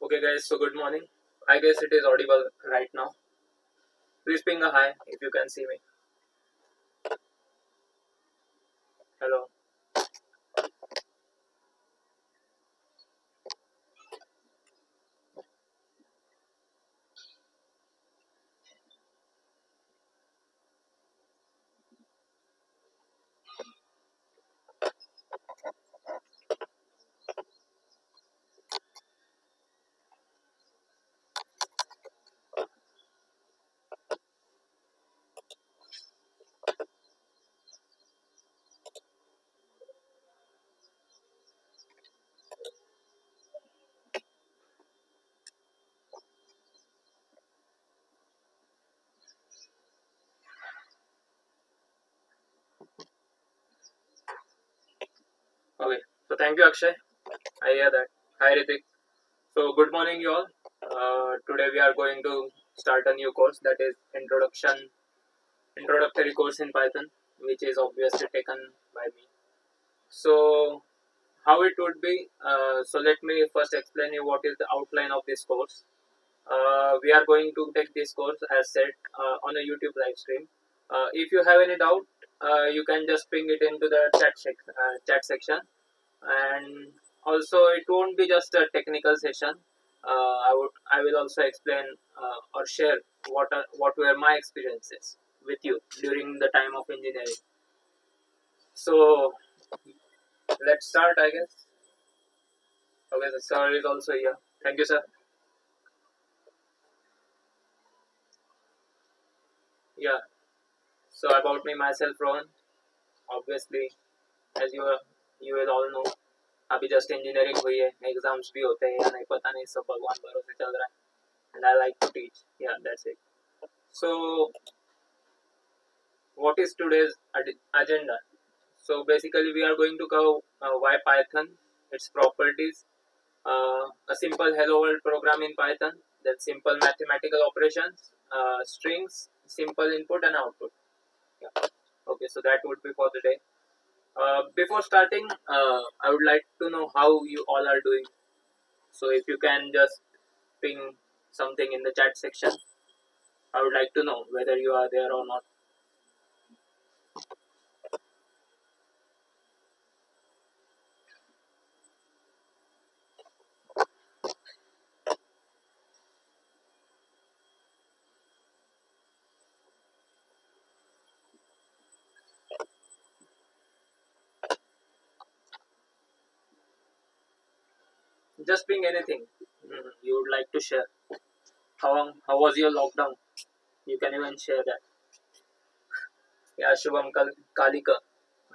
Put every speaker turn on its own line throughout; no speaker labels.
Okay guys, so good morning. I guess it is audible right now. Please ping a hi if you can see me. Hello. Okay. So thank you Akshay. I hear that. Hi Ritik. So good morning you all. Today we are going to start a new course, that is introductory course in Python, which is obviously taken by me. So how it would be? So let me first explain you what is the outline of this course. We are going to take this course as said on a YouTube live stream. If you have any doubt, you can just ping it into the chat section, and also it won't be just a technical session. I will also explain or share what were my experiences with you during the time of engineering. So let's start, I guess. Okay, the sir is also here. Thank you, sir. Yeah. So about me myself, Rohan. Obviously, as you will all know, अभी just engineering हुई है, exams भी होते हैं या नहीं पता नहीं, सब भगवान भरोसे चल रहा है, and I like to teach. Yeah that's it. So what is today's agenda? So basically we are going to cover why Python, its properties, a simple hello world program in Python, then simple mathematical operations, strings, simple input and output. Yeah. Okay, so that would be for today. Before starting, I would like to know how you all are doing. So if you can just ping something in the chat section, I would like to know whether you are there or not. Just ping anything you would like to share. How was your lockdown? You can even share that. Yeah, Shubham Kalika,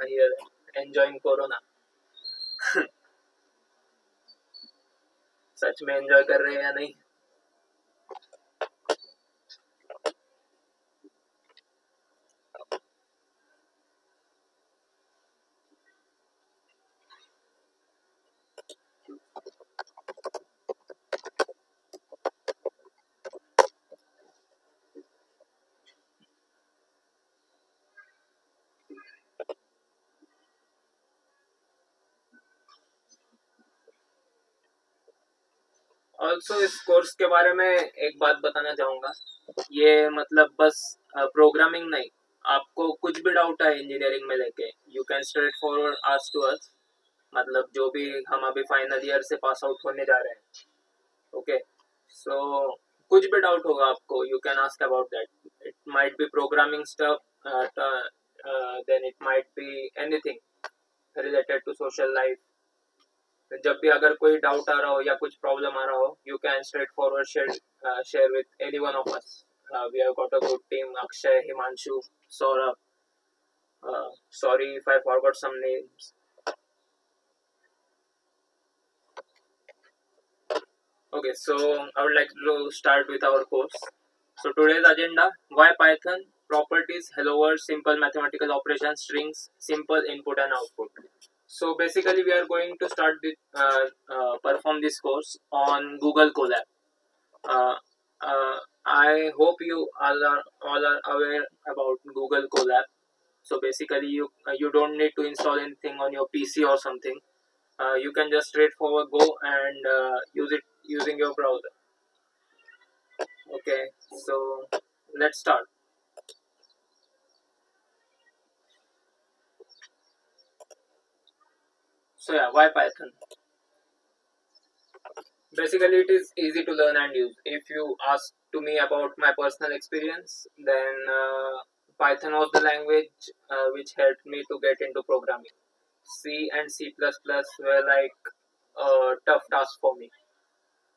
I hear that. Enjoying Corona. सच में enjoy कर रहे हैं या नहीं? Also इस course के बारे में एक बात बताना चाहूँगा. ये मतलब बस प्रोग्रामिंग नहीं, आपको कुछ भी डाउट है इंजीनियरिंग में लेके, you can straightforward ask to us. मतलब जो भी हम अभी फाइनल ईयर से पास आउट होने जा रहे हैं, ओके, सो कुछ भी डाउट होगा आपको, you can ask about that. It might be programming stuff, then it might be anything related to social life. जब भी अगर कोई डाउट आ रहा हो या कुछ प्रॉब्लम आ रहा हो, you can straightforward share with any one of us. We have got a good team. Akshay, Himanshu, Saurabh. Sorry if I forgot some names. Okay, so I would like to start with our course. So today's agenda: why Python, properties, hello world, simple mathematical operations, strings, simple input and output. So basically we are going to start with perform this course on Google Colab. I hope you all are aware about Google Colab. So basically you don't need to install anything on your PC or something. You can just straightforward go and use it using your browser. Okay, so let's start. So yeah, why Python? Basically, it is easy to learn and use. If you ask to me about my personal experience, then Python was the language which helped me to get into programming. C and C++ were like a tough task for me.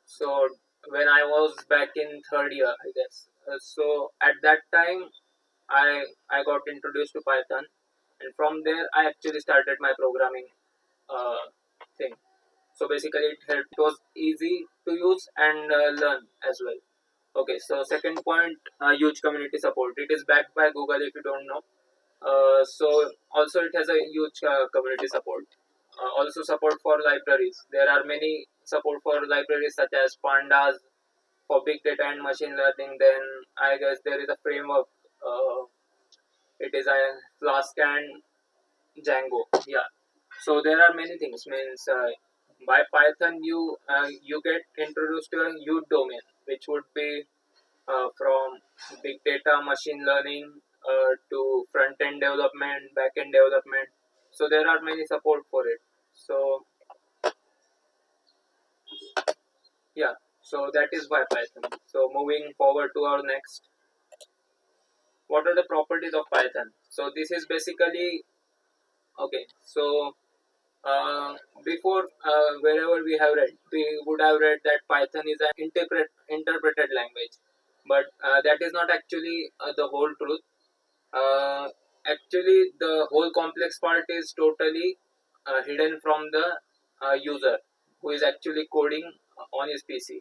So when I was back in third year, I guess. So at that time, I got introduced to Python, and from there I actually started my programming thing. So basically, it helped. It was easy to use and learn as well. Okay, so second point, huge community support. It is backed by Google. If you don't know, so also it has a huge community support. Also support for libraries. There are many support for libraries such as Pandas for big data and machine learning. Then I guess there is a framework. It is a Flask and Django. Yeah. So there are many things. Means by Python you get introduced to a huge domain, which would be from big data, machine learning to front end development, back end development. So there are many support for it. So yeah, so that is why Python. So moving forward to our next, what are the properties of Python? So this is basically okay. So before wherever we have read, we would have read that Python is an interpreted language, but that is not actually the whole truth. Uh, Actually, the whole complex part is totally hidden from the user who is actually coding on his PC.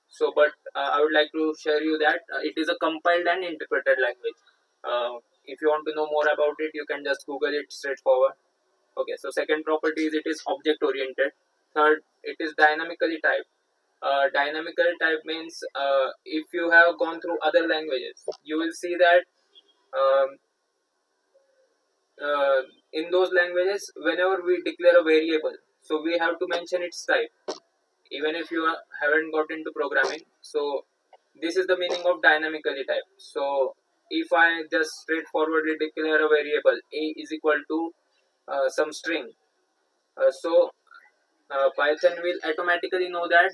So, but I would like to share you that it is a compiled and interpreted language. If you want to know more about it, you can just Google it straightforward. Okay, so second property is it is object oriented. Third, it is dynamically typed. Dynamically typed means if you have gone through other languages, you will see that um, uh, in those languages, whenever we declare a variable, so we have to mention its type, even if you haven't got into programming. So this is the meaning of dynamically typed. So if I just straightforwardly declare a variable a is equal to some string, so Python will automatically know that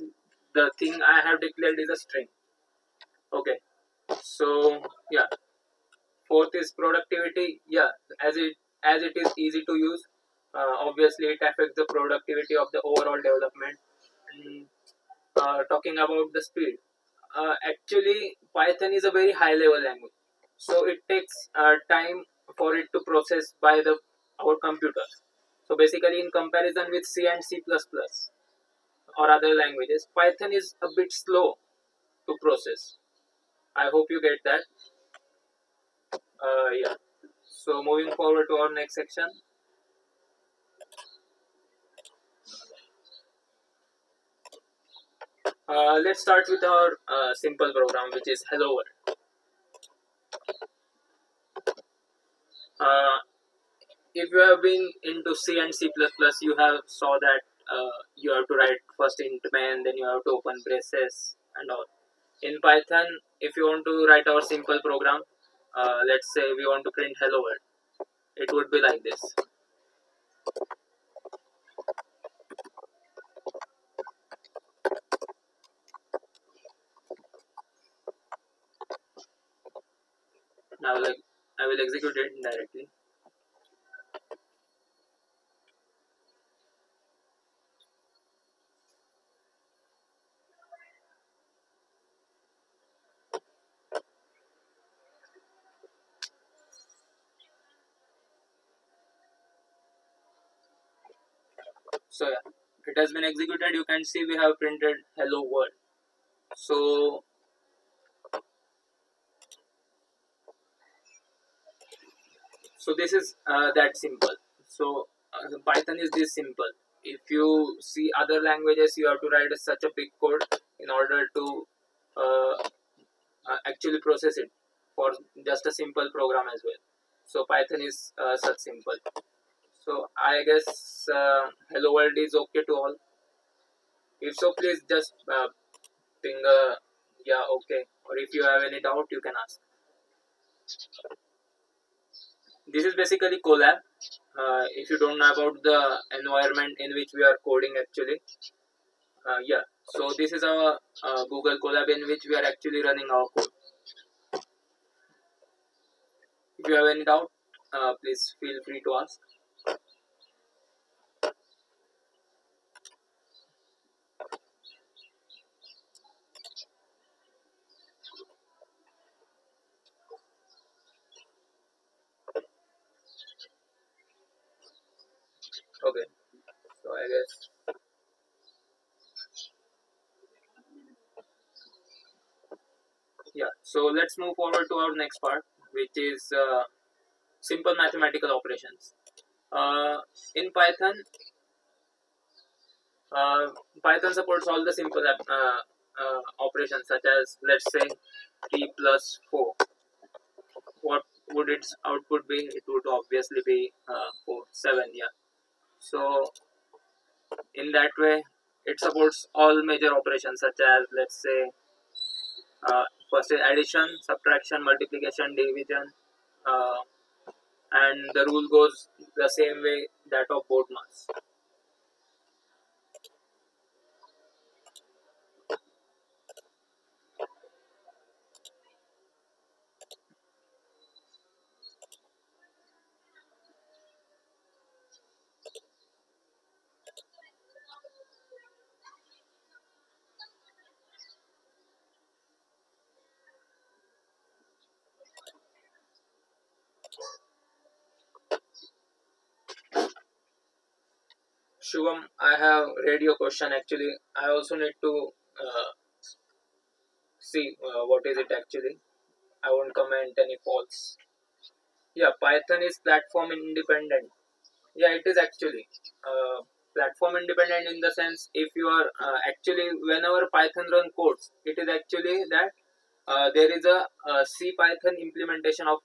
the thing I have declared is a string. Okay, so yeah. Fourth is productivity. Yeah, as it is easy to use, obviously it affects the productivity of the overall development. And, talking about the speed, actually Python is a very high level language, so it takes time for it to process by the our computer. So basically, in comparison with C and C++ or other languages, Python is a bit slow to process. I hope you get that. Yeah. So moving forward to our next section. Let's start with our simple program, which is hello world. Uh, if you have been into C and C++, you have saw that you have to write first int main, then you have to open braces and all. In Python, if you want to write our simple program, let's say we want to print hello world, it would be like this. Now, like I will execute it directly. So yeah, it has been executed. You can see we have printed hello world. So this is that simple. So Python is this simple. If you see other languages, you have to write such a big code in order to uh, actually process it for just a simple program as well. So Python is such simple. So I guess hello world is okay to all. If so, please just ping yeah, okay, or if you have any doubt you can ask. This is basically Colab. If you don't know about the environment in which we are coding actually, yeah, so this is our Google Colab in which we are actually running our code. If you have any doubt, please feel free to ask. Okay, so I guess, yeah, so let's move forward to our next part, which is simple mathematical operations. uh, in uh, Python supports all the simple operations such as, let's say, 3 plus 4. What would its output be? It would obviously be 4 7, yeah. So in that way it supports all major operations such as, let's say, first is addition, subtraction, multiplication, division, uh, and the rule goes the same way that of board mass. Shubham, I have read your question actually. I also need to see what is it actually. I won't comment any faults. Yeah, Python is platform independent. Yeah, it is actually platform independent in the sense, if you are actually, whenever Python run codes, it is actually that there is a C Python implementation of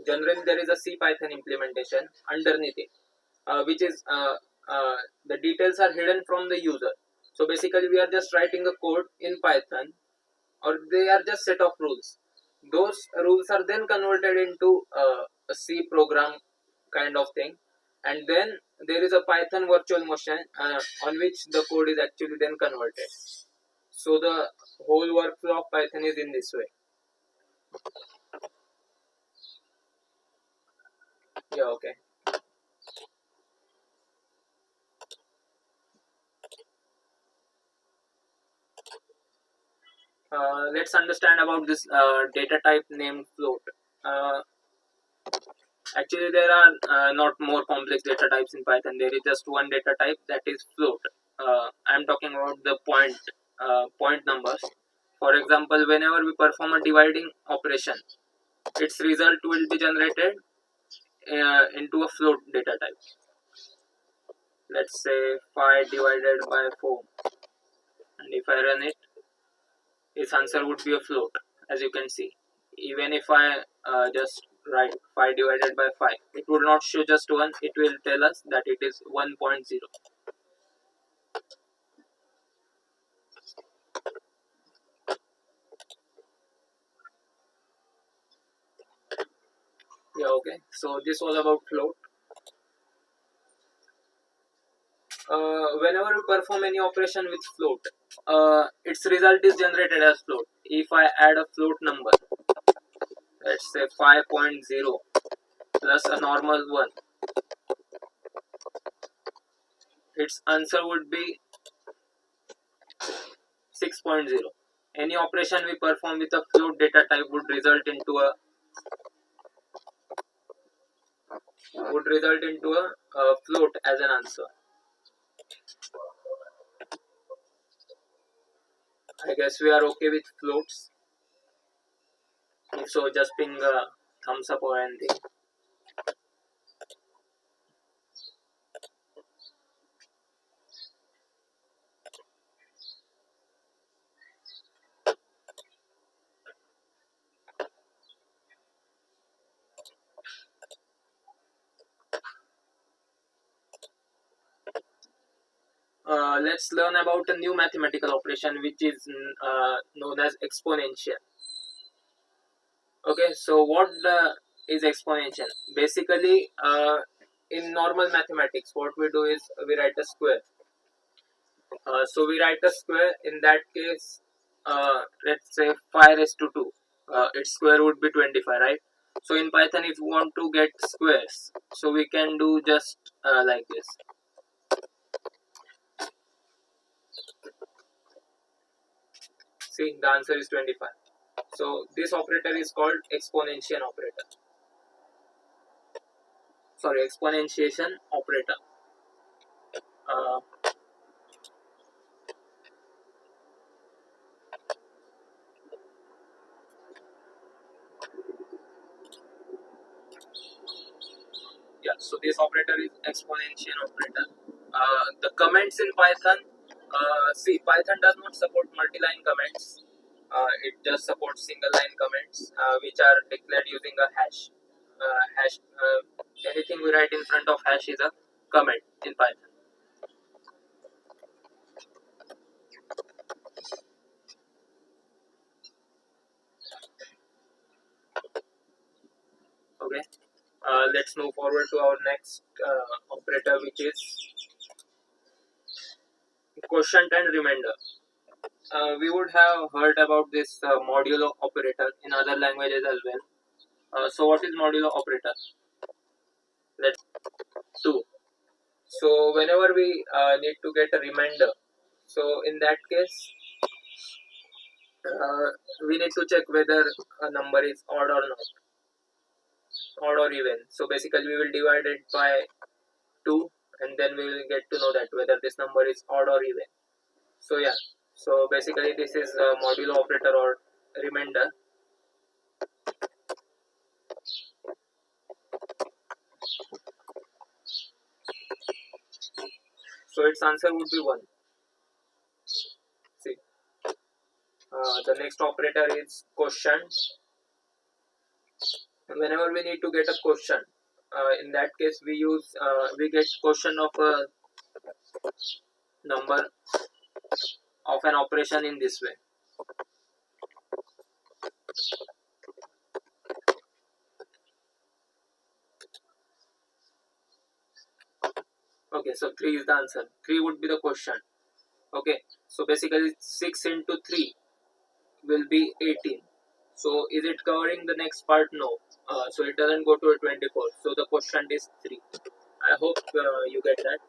generally there is a C Python implementation underneath it, which is the details are hidden from the user. So basically, we are just writing a code in Python, or they are just set of rules. Those rules are then converted into a C program kind of thing, and then there is a Python virtual machine on which the code is actually then converted. So the whole workflow of Python is in this way. Yeah, okay. Let's understand about this data type named float. Uh, Actually, there are not more complex data types in Python. There is just one data type, that is float. I'm talking about the point numbers. For example, whenever we perform a dividing operation, its result will be generated into a float data type. Let's say 5 divided by 4, and if I run it, its answer would be a float, as you can see. Even if I just write 5 divided by 5, it will not show just 1, it will tell us that it is 1.0. Yeah, okay. So this was about float. Whenever we perform any operation with float, its result is generated as float. If I add a float number, let's say 5.0 plus a normal 1, its answer would be 6.0. Any operation we perform with a float data type would result into a float as an answer. I guess we are okay with floats. If so, just ping a thumbs up or anything. let's learn about a new mathematical operation which is known as exponential. Okay, so what is exponential? Basically, in normal mathematics, what we do is we write a square. So we write a square. In that case, let's say 5 raised to 2. Its square would be 25, right? So in Python, if you want to get squares, so we can do just like this. See, the answer is 25. So this operator is called exponential operator. Sorry, exponentiation operator. Uh, yeah, so this operator is exponential operator. The comments in Python, see, Python does not support multi-line comments. It just supports single-line comments, which are declared using a hash. Anything we write in front of hash is a comment in Python. Okay. Let's move forward to our next operator, which is quotient and remainder. We would have heard about this modulo operator in other languages as well. So what is modulo operator? Let's do. So whenever we need to get a remainder, so in that case, we need to check whether a number is odd or not, odd or even. So basically, we will divide it by 2, and then we will get to know that whether this number is odd or even. So yeah, so basically this is a modulo operator or remainder. So its answer would be 1. See, the next operator is quotient. Whenever we need to get a quotient, in that case we get quotient of a number of an operation in this way. Okay, so 3 is the answer. 3 would be the quotient. Okay, so basically 6 into 3 will be 18. So is it covering the next part? No. So it doesn't go to a 24. So the quotient is 3. I hope you get that.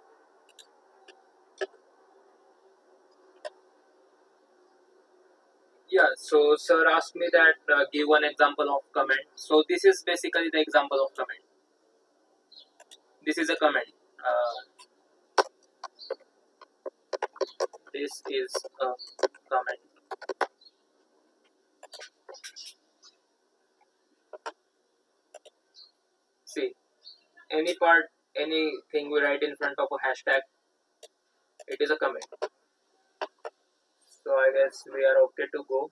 Yeah, so sir asked me that give one example of comment. So this is basically the example of comment. This is a comment. This is a comment. See, any part, anything we write in front of a hashtag, it is a comment. So I guess we are okay to go.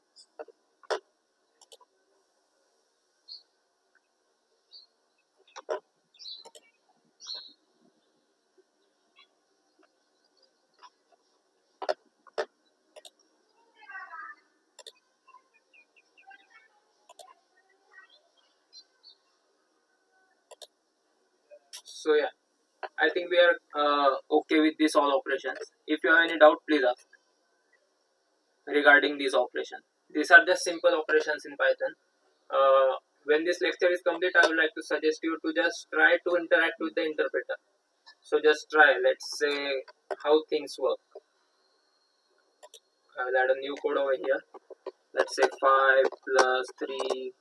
So yeah, I think we are okay with these all operations. If you have any doubt, please ask regarding these operations. These are just simple operations in Python. When this lecture is complete, I would like to suggest you to just try to interact with the interpreter. So just try. Let's say how things work. I will add a new code over here. Let's say 5 plus 3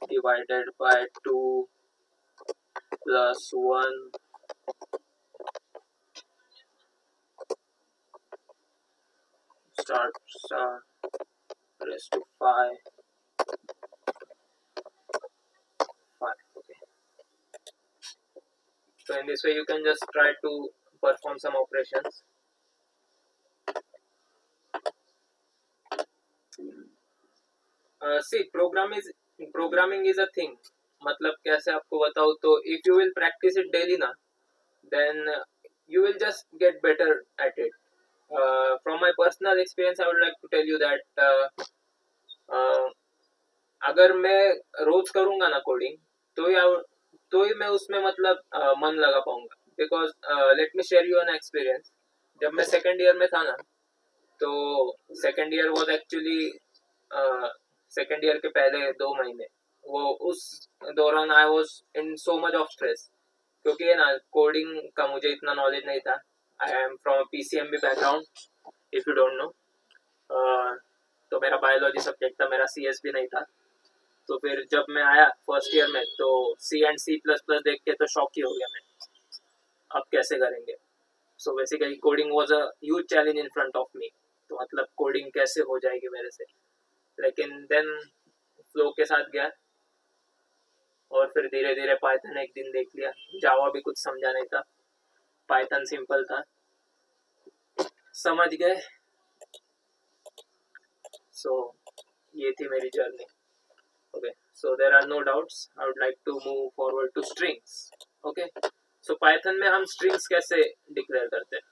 divided by 2 plus 1 start raised to 5. Okay. So in this way you can just try to perform some operations. See, programming is a thing. मतलब कैसे आपको बताऊँ तो if you will practice it daily ना, then you will just get better at it. my personal experience, I would like to tell you that अगर मैं रोज करूंगा ना कोडिंग, तो ही मैं उसमें मतलब मन लगा पाऊंगा. Because let me share you an experience. जब मैं सेकेंड ईयर में था ना, तो second year was actually second year के पहले 2 महीने, वो उस दौरान I was in so much of stress, क्योंकि है ना कोडिंग का मुझे इतना नॉलेज नहीं था. I am from PCMB background, if you don't know. तो मेरा बायोलॉजी सब्जेक्ट था, मेरा सीएस भी नहीं था. तो फिर जब मैं आया फर्स्ट ईयर में, तो सी एंड सी प्लस प्लस देख के तो शॉक ही हो गया मैं. अब कैसे करेंगे? So basically coding was a huge challenge in front of me. तो मतलब कोडिंग कैसे हो जाएगी मेरे से. लेकिन देन फ्लो के साथ गया, और फिर धीरे धीरे पाइथन एक दिन देख लिया. जावा भी कुछ समझा नहीं था, पाइथन सिंपल था, समझ गए. सो ये थी मेरी journey. Okay, so there are no doubts. I would like to move forward to strings. Okay, so Python में हम strings कैसे declare करते हैं?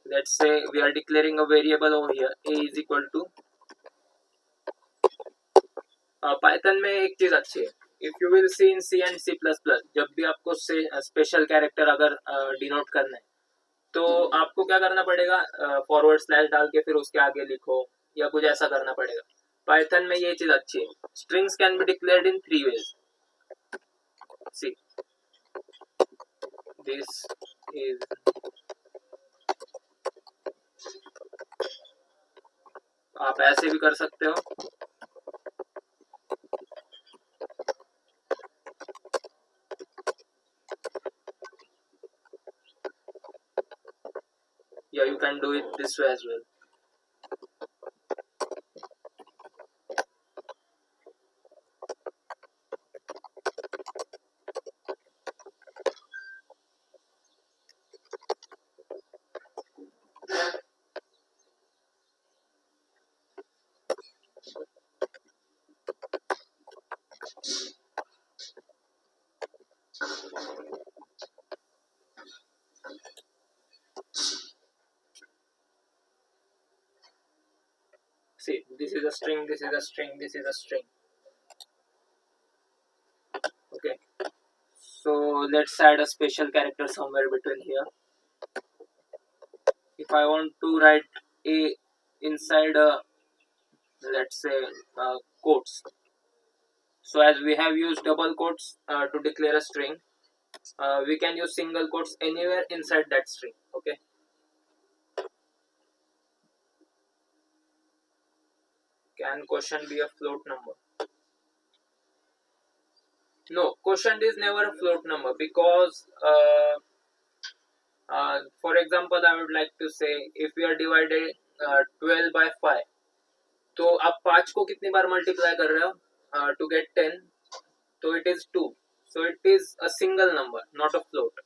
Let's say we are declaring a variable over here, a is equal to. Python में एक चीज अच्छी है. If you will see in C and C++, जब भी आपको स्पेशल कैरेक्टर अगर डिनोट करना है, तो आपको क्या करना पड़ेगा? फॉरवर्ड स्लैश डाल के फिर उसके आगे लिखो, या कुछ ऐसा करना पड़ेगा. पाइथन में ये चीज अच्छी है. Strings can be declared in 3 ways. See, this is, आप ऐसे भी कर सकते हो. Yeah, you can do it this way as well. See, this is a string, this is a string, this is a string. Okay, so let's add a special character somewhere between here. If I want to write a inside a, let's say, quotes. So as we have used double quotes to declare a string, we can use single quotes anywhere inside that string. Okay, can quotient be a float number? No, quotient is never a float number, because for example, I would like to say, if we are divided 12 by 5, तो आप 5 को कितनी बार multiply कर रहे हो to get 10? तो it is 2. So it is a single number, not a float.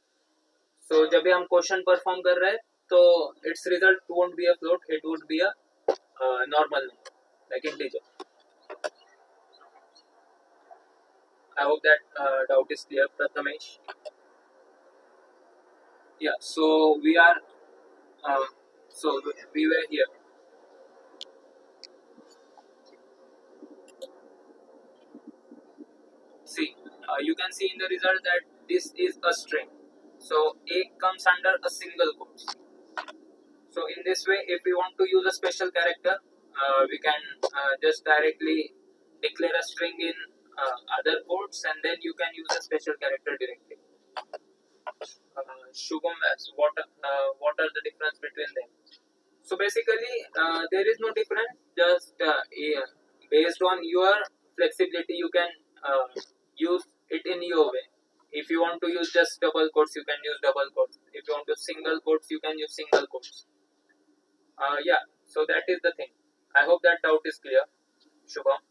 So जब भी हम क्वेश्चन परफॉर्म कर रहे हैं, तो it's result won't be a float, it would be a normal number, like integer. I hope that doubt is clear, Prathamesh. Yeah, so we are so we were here. See, you can see in the result that this is a string. So A comes under a single quotes. So in this way, if we want to use a special character, we can just directly declare a string in other quotes, and then you can use a special character directly. Shubham, what are the difference between them? So basically, there is no difference. Just based on your flexibility, you can use it in your way. If you want to use just double quotes, you can use double quotes. If you want to use single quotes, you can use single quotes. Yeah, so that is the thing. I hope that doubt is clear, Shubham.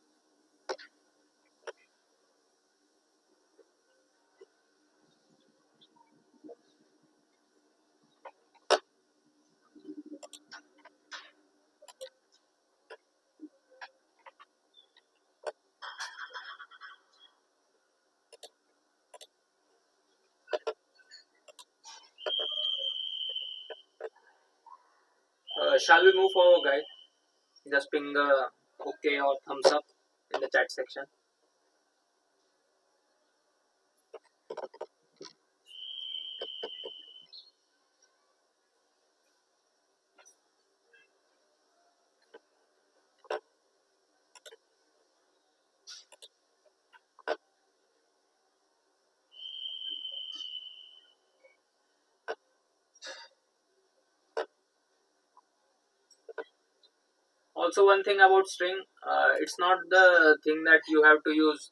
Shall we move forward, guys? Just ping okay or thumbs up in the chat section. Also, one thing about string, it's not the thing that you have to use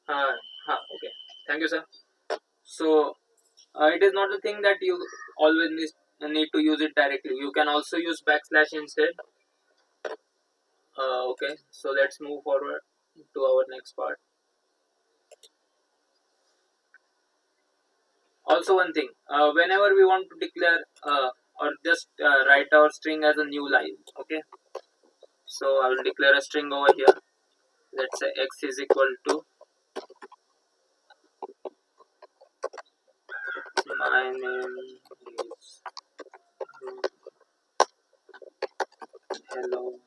okay, thank you, sir. So it is not the thing that you always need to use it directly. You can also use backslash instead. Okay, so let's move forward to our next part. Also, one thing, whenever we want to declare or just write our string as a new line, okay, so I will declare a string over here. Let's say x is equal to my name is hello.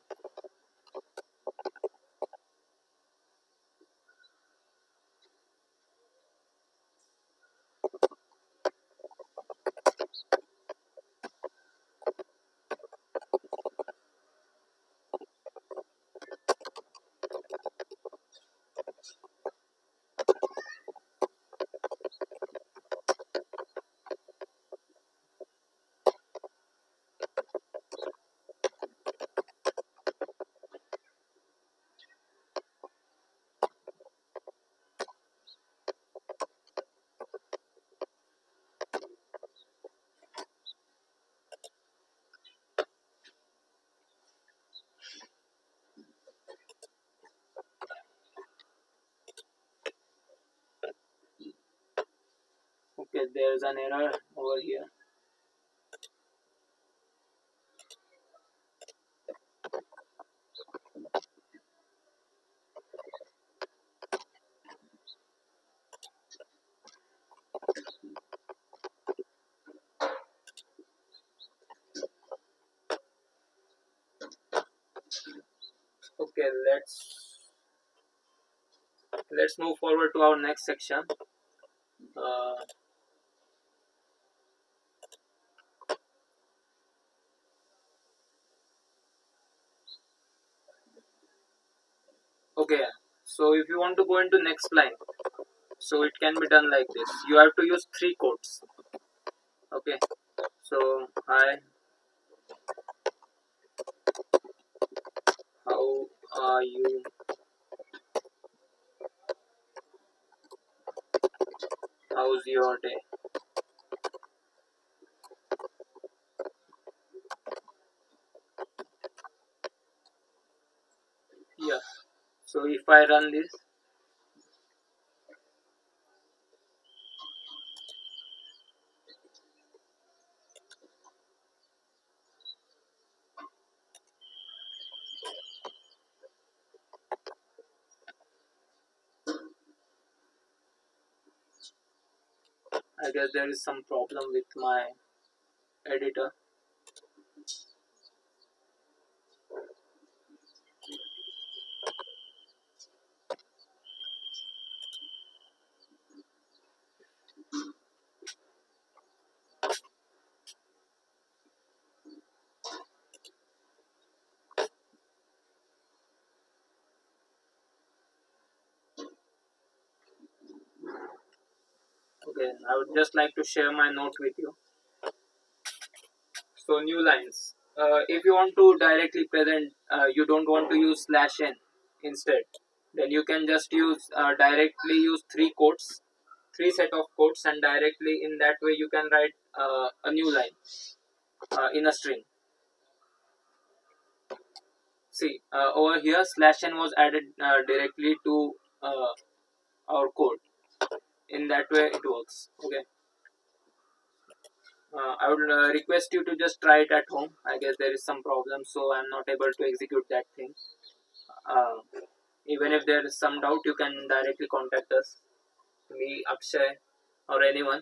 Okay, there's an error over here. Okay, let's move forward to our next section. Uh, okay, so if you want to go into next line, so it can be done like this. You have to use 3 quotes. Okay, so hi, how are you? How's your day? Yeah. So if I run this, I guess there is some problem with my editor. Okay, I would just like to share my note with you. So new lines. If you want to directly present, you don't want to use /n instead, then you can just use directly use 3 quotes, 3 set of quotes, and directly in that way you can write a new line in a string. See, over here /n was added directly to our code. In that way it works. Okay. I would request you to just try it at home. I guess there is some problem, so I'm not able to execute that thing. Uh, Even if there is some doubt, you can directly contact us, me, Akshay, or anyone.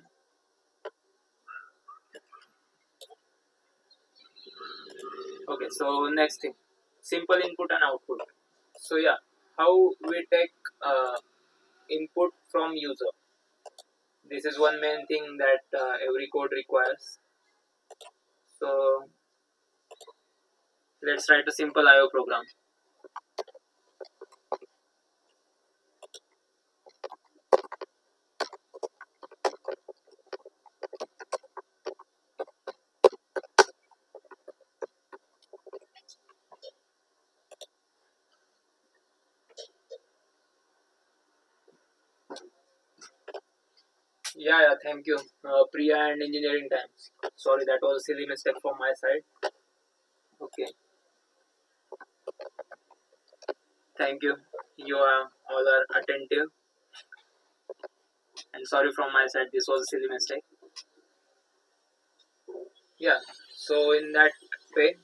Okay, so next thing, simple input and output. So yeah, how we take input from user. This is one main thing that every code requires. So let's write a simple IO program. Yeah, thank you. Priya and engineering times. Sorry, that was a silly mistake from my side. Okay, thank you. You are all are attentive, and sorry from my side. This was a silly mistake. Yeah. So in that way,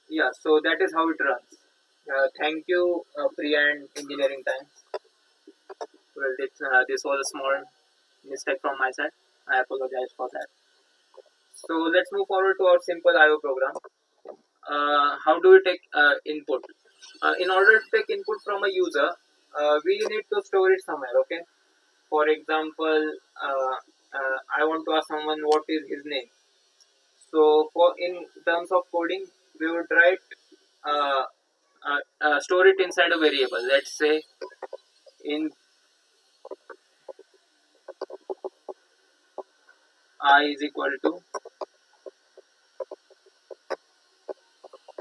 yeah. So that is how it runs. Thank you, Priya and engineering times. Well, this was a small mistake from my side. I apologize for that. So let's move forward to our simple IO program. How do we take input? In order to take input from a user, we need to store it somewhere. Okay. For example, I want to ask someone what is his name. So for in terms of coding, we would write store it inside a variable. Let's say in I is equal to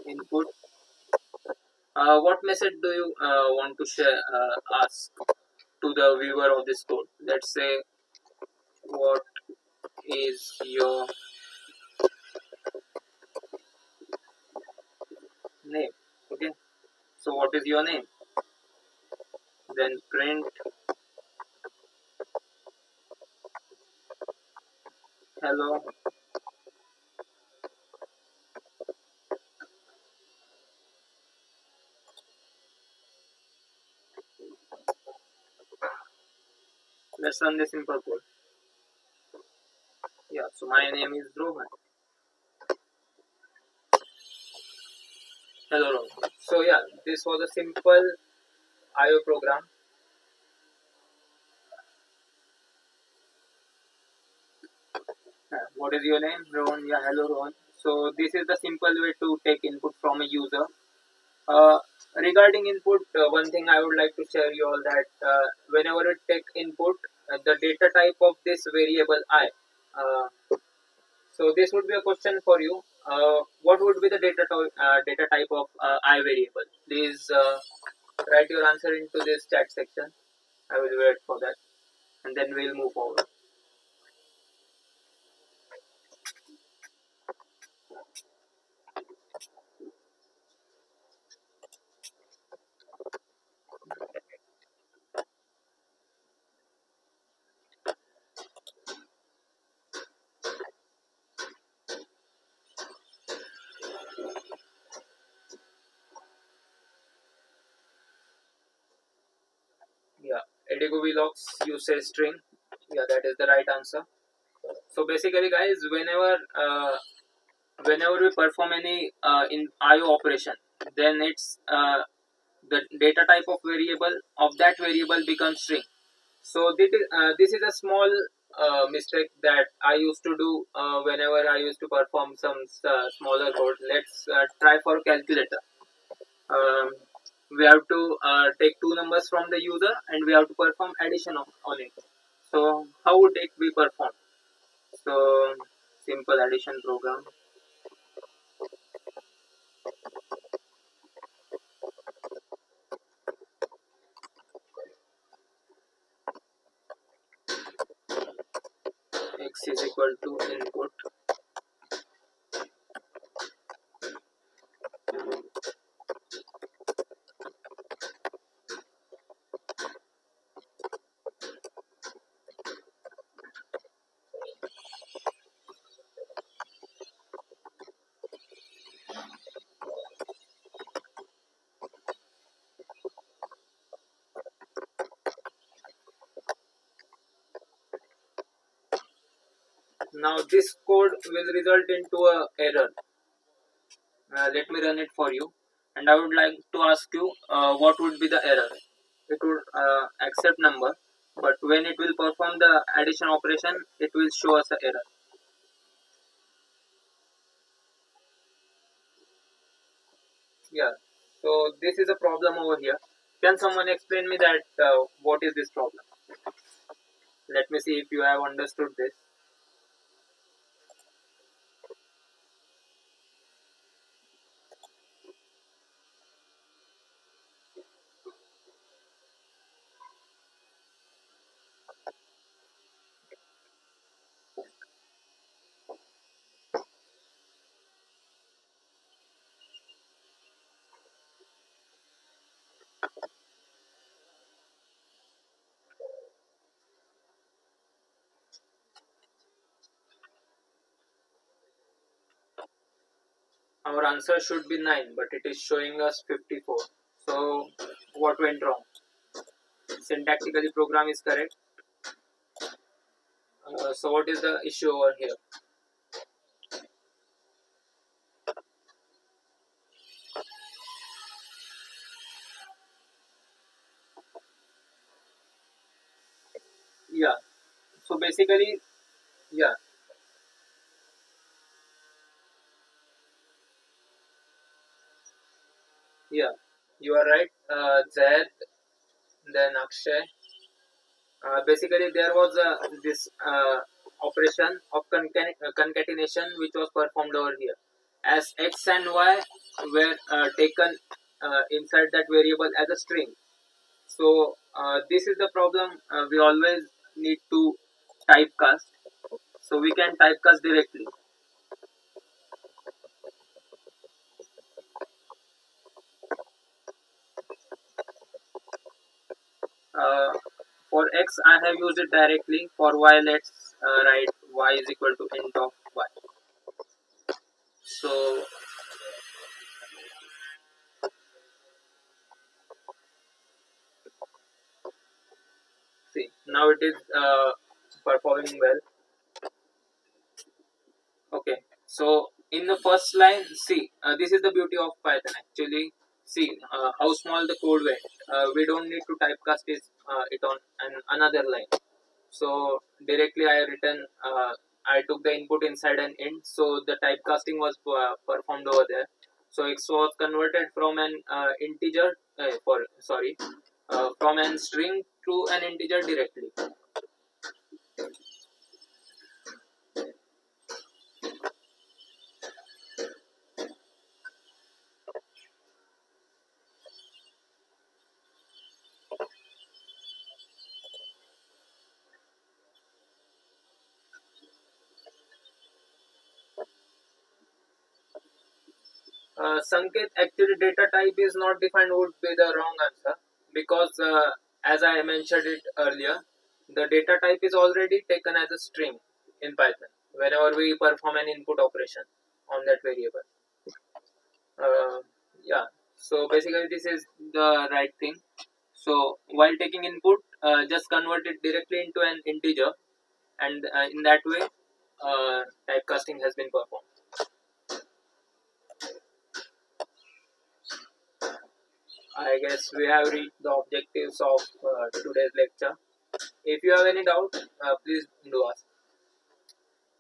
input. What message do you want to share? Ask to the viewer of this code. Let's say what is your name? Okay. So what is your name? Then print hello. Let's run this simple code. Yeah. So my name is Rohan. Hello Rohan. So yeah, this was a simple IO program. What is your name? Rohan. Yeah. Hello Rohan. So this is the simple way to take input from a user. Uh, Regarding input, one thing I would like to share you all that whenever you take input, the data type of this variable I. So this would be a question for you. What would be the data type of I variable? Please write your answer into this chat section. I will wait for that, and then we'll move forward. Yeah, Edigo Vlogs, you say string. Yeah, that is the right answer. So basically, guys, whenever we perform any in IO operation, then it's the data type of variable of that variable becomes string. So this is a small mistake that I used to do whenever I used to perform some smaller code. Let's try for calculator. Um, we have to take two numbers from the user and we have to perform addition on it. So how would it be performed? So simple addition program. X is equal to input. Now this code will result into a error. Let me run it for you, and I would like to ask you what would be the error. It would accept number, but when it will perform the addition operation, it will show us an error. Yeah. So this is a problem over here. Can someone explain me that what is this problem? Let me see if you have understood this. Our answer should be 9, but it is showing us 54. So what went wrong? Syntactically program is correct. So what is the issue over here? Yeah. So basically, yeah, yeah, you are right. Zaid, then Akshay. Basically, there was this operation of concatenation which was performed over here. As x and y were taken inside that variable as a string. So this is the problem. We always need to typecast. So we can typecast directly. Uh, for x, I have used it directly. For y, let's write y is equal to int of y. So see, now it is performing well. Okay, so in the first line, see, this is the beauty of Python actually. See how small the code went. We don't need to typecast it on another line. So directly I took the input inside an int, so the typecasting was performed over there. So x was converted from an integer, for sorry, from an string to an integer directly. Sanket, actually data type is not defined would be the wrong answer, because as I mentioned it earlier, the data type is already taken as a string in Python whenever we perform an input operation on that variable. Uh, yeah, so basically this is the right thing. So while taking input, just convert it directly into an integer, and in that way, typecasting has been performed. I guess we have reached the objectives of today's lecture. If you have any doubt, please do ask,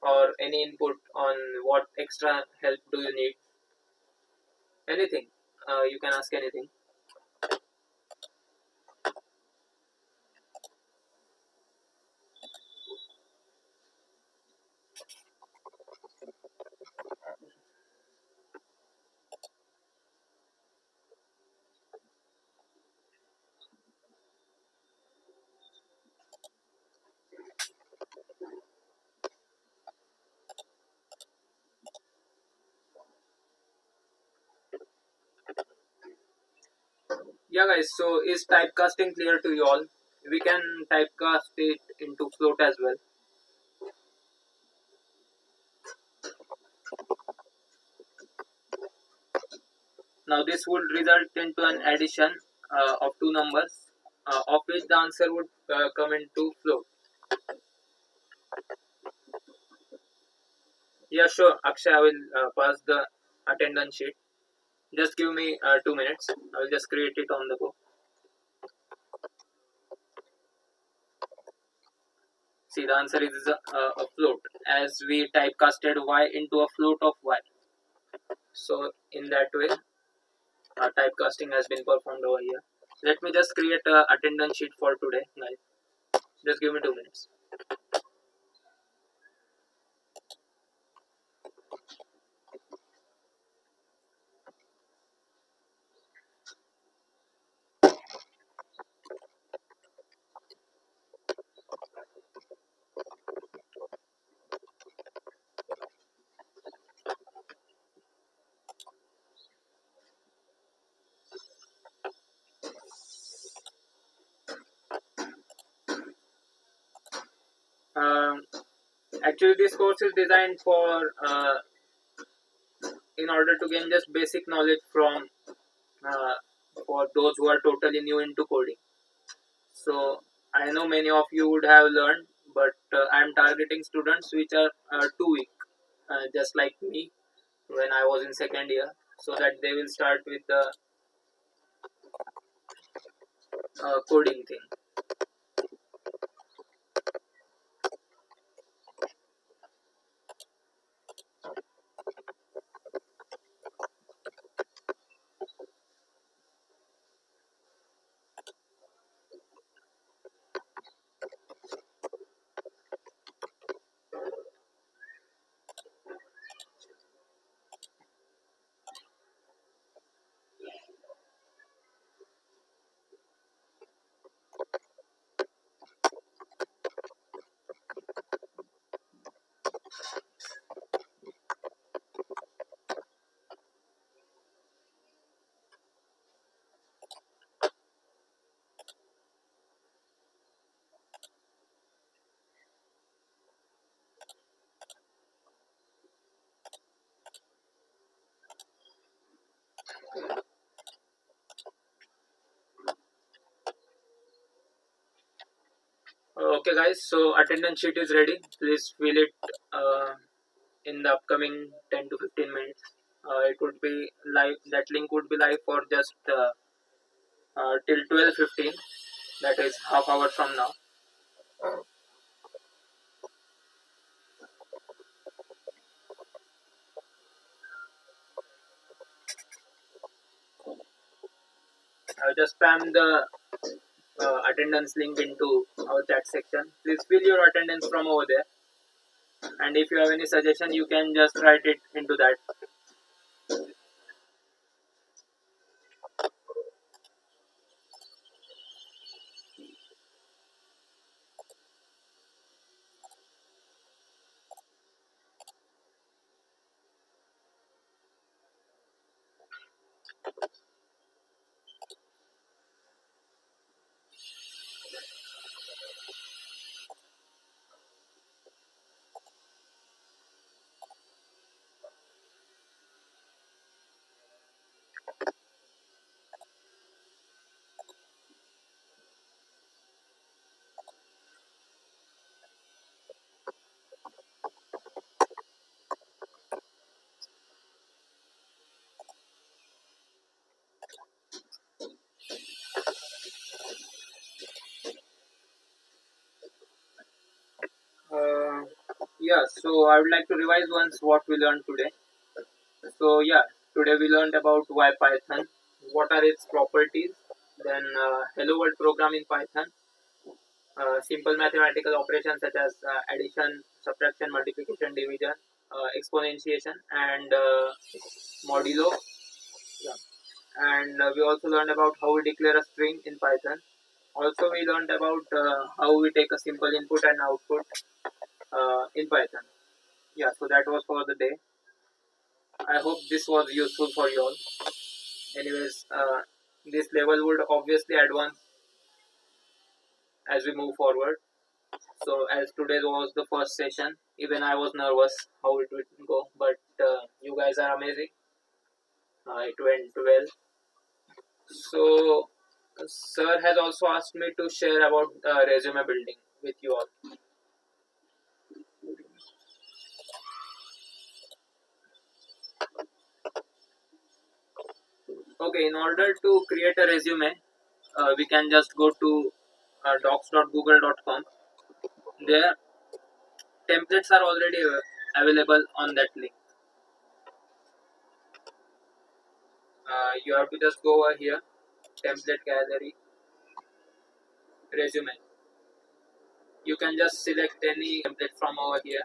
or any input on what extra help do you need. Anything, you can ask anything. Yeah, guys. So is typecasting clear to you all? We can typecast it into float as well. Now this would result into an addition of two numbers, of which the answer would come into float. Yeah, sure. Akshay, I will pass the attendance sheet. Just give me 2 minutes. I will just create it on the go. See, the answer is a float, as we typecasted y into a float of y. So in that way, typecasting has been performed over here. Let me just create a attendance sheet for today, guys. Just give me 2 minutes. Um, Actually, this course is designed in order to gain just basic knowledge from uh, for those who are totally new into coding. So I know many of you would have learned, but I am targeting students which are too weak, just like me when I was in second year, so that they will start with the coding thing. Okay, guys. So attendance sheet is ready. Please fill it in the upcoming 10 to 15 minutes. It would be live. That link would be live for just till 12:15. That is half hour from now. I just spam the attendance link into our chat section. Please fill your attendance from over there. And if you have any suggestion, you can just write it into that. Uh, yeah, so I would like to revise once what we learned today. So yeah, today we learned about why Python, what are its properties, then hello world program in Python, simple mathematical operations such as addition, subtraction, multiplication, division, exponentiation, and modulo. Yeah. And we also learned about how we declare a string in Python. Also, we learned about how we take a simple input and output in Python. Yeah, so that was for the day. I hope this was useful for you all. Anyways, this level would obviously advance as we move forward. So, as today was the first session, even I was nervous how it would go, but you guys are amazing. It went well. So, sir has also asked me to share about resume building with you all. Okay, in order to create a resume, we can just go to docs.google.com. There, templates are already available on that link. You have to just go over here, template gallery, resume. You can just select any template from over here.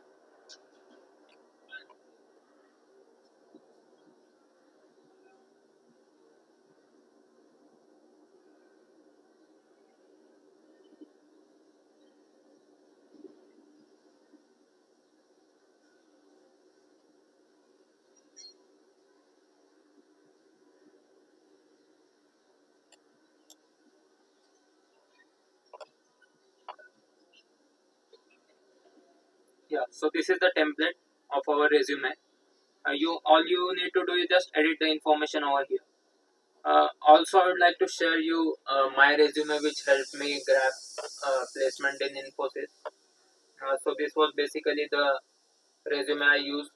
Yeah, so this is the template of our resume. You all you need to do is just edit the information over here. Also, I would like to share you my resume, which helped me grab placement in Infosys. So this was basically the resume I used.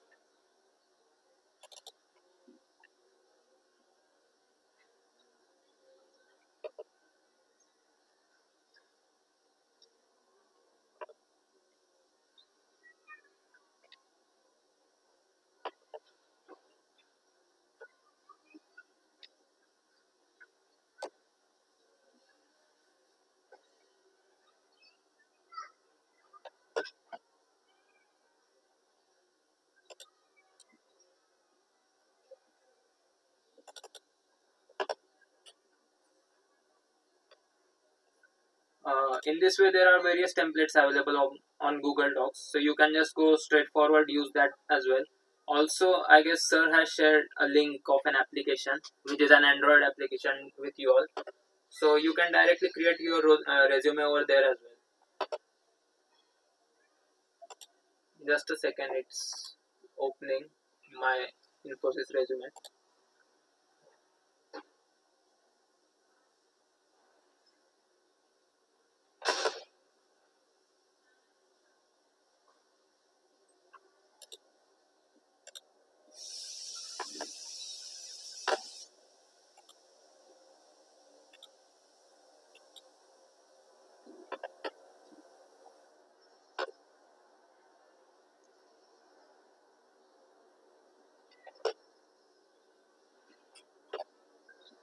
In this way, there are various templates available on Google Docs, so you can just go straightforward use that as well. Also, I guess Sir has shared a link of an application, which is an Android application with you all. So you can directly create your resume over there as well. Just a second, it's opening my Infosys resume.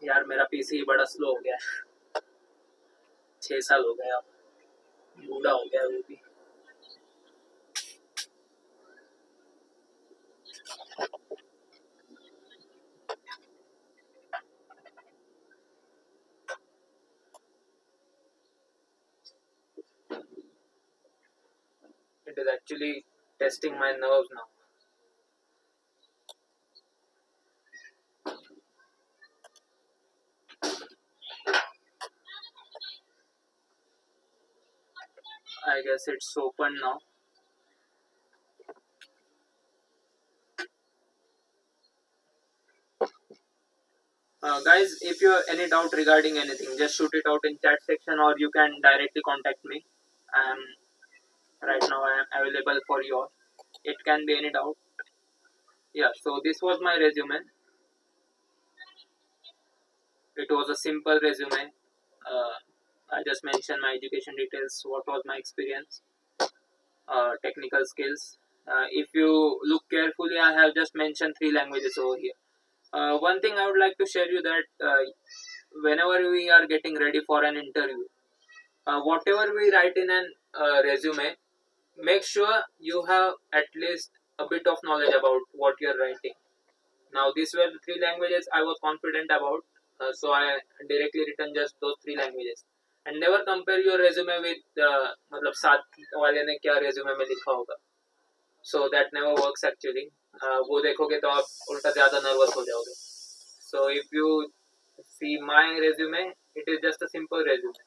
यार मेरा PC बड़ा slow हो गया है, 6 साल हो गए अब, बूढ़ा हो गया वो भी. It is actually testing my nerves now. I guess it's open now. Guys, if you have any doubt regarding anything, just shoot it out in chat section, or you can directly contact me. I am right now I am available for you all. It can be any doubt. Yeah, so this was my resume. It was a simple resume. I just mentioned my education details, what was my experience, technical skills. If you look carefully, I have just mentioned 3 languages over here. One thing I would like to share you that whenever we are getting ready for an interview, whatever we write in an resume, make sure you have at least a bit of knowledge about what you're writing. Now, these were the 3 languages I was confident about, so I directly written just those 3 languages. And never compare your resume with मतलब साथ वाले ने क्या resume में लिखा होगा. So that never works actually. वो देखोगे तो आप उल्टा ज़्यादा nervous हो जाओगे. So if you see my resume, it is just a simple resume.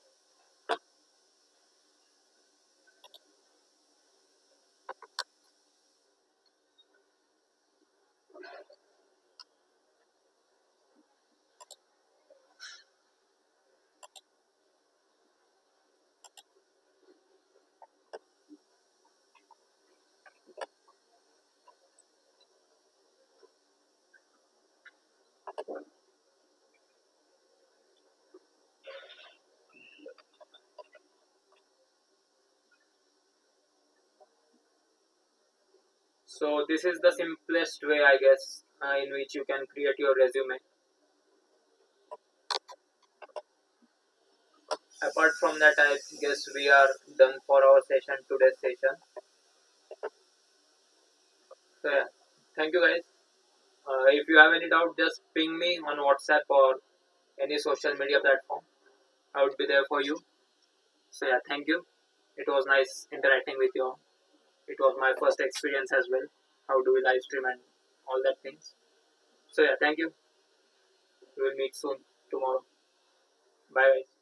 So this is the simplest way, I guess, in which you can create your resume. Apart from that, I guess we are done for our session, today's session. So yeah, thank you guys. If you have any doubt, just ping me on WhatsApp or any social media platform. I would be there for you. So yeah, thank you. It was nice interacting with you all. It was my first experience as well. How do we live stream and all that things. So yeah, thank you. We will meet soon tomorrow. Bye guys.